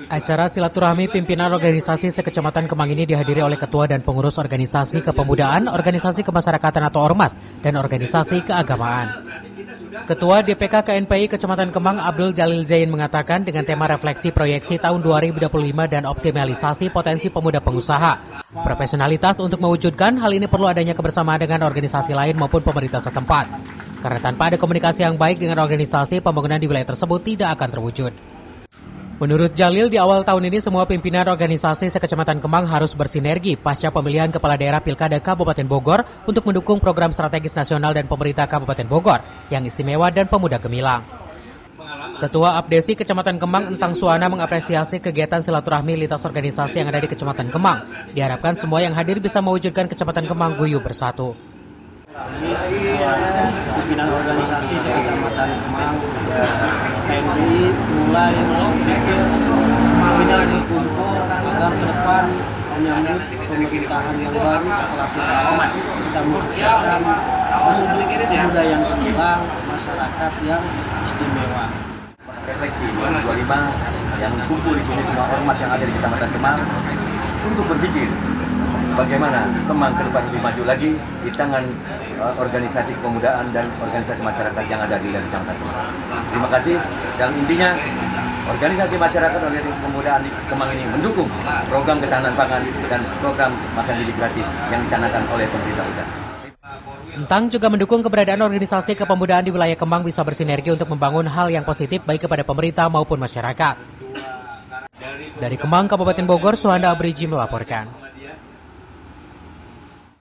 Acara silaturahmi pimpinan organisasi sekecamatan Kemang ini dihadiri oleh ketua dan pengurus organisasi kepemudaan, organisasi kemasyarakatan atau ormas, dan organisasi keagamaan. Ketua DPK KNPI Kecamatan Kemang Abdul Jalil Zain mengatakan dengan tema refleksi proyeksi tahun 2025 dan optimalisasi potensi pemuda pengusaha. Profesionalitas untuk mewujudkan hal ini perlu adanya kebersamaan dengan organisasi lain maupun pemerintah setempat. Karena tanpa ada komunikasi yang baik dengan organisasi, pembangunan di wilayah tersebut tidak akan terwujud. Menurut Jalil, di awal tahun ini semua pimpinan organisasi sekecamatan Kemang harus bersinergi pasca pemilihan Kepala Daerah Pilkada Kabupaten Bogor untuk mendukung program strategis nasional dan pemerintah Kabupaten Bogor yang istimewa dan pemuda gemilang. Ketua Abdesi Kecamatan Kemang Entang Suwana mengapresiasi kegiatan silaturahmi lintas organisasi yang ada di Kecamatan Kemang. Diharapkan semua yang hadir bisa mewujudkan Kecamatan Kemang guyup bersatu. Pimpinan organisasi sekecamatan Kemang KNPI mulai memikir Kemang ini lagi kumpul agar ke depan menyambut pemerintahan yang baru setelah kita mensukseskan menuju pemuda yang gemilang, masyarakat yang istimewa. Refleksi 2025 yang kumpul di sini semua ormas yang ada di Kecamatan Kemang untuk berpikir bagaimana Kemang ke depan lebih maju lagi di tangan organisasi kepemudaan dan organisasi masyarakat yang ada di Kecamatan Kemang. Terima kasih, dan intinya organisasi masyarakat, organisasi kepemudaan di Kemang ini mendukung program ketahanan pangan dan program makan gizi gratis yang dicanangkan oleh pemerintah pusat. Entang juga mendukung keberadaan organisasi kepemudaan di wilayah Kemang bisa bersinergi untuk membangun hal yang positif baik kepada pemerintah maupun masyarakat. Dari Kemang, Kabupaten Bogor, Suhanda Abriji melaporkan.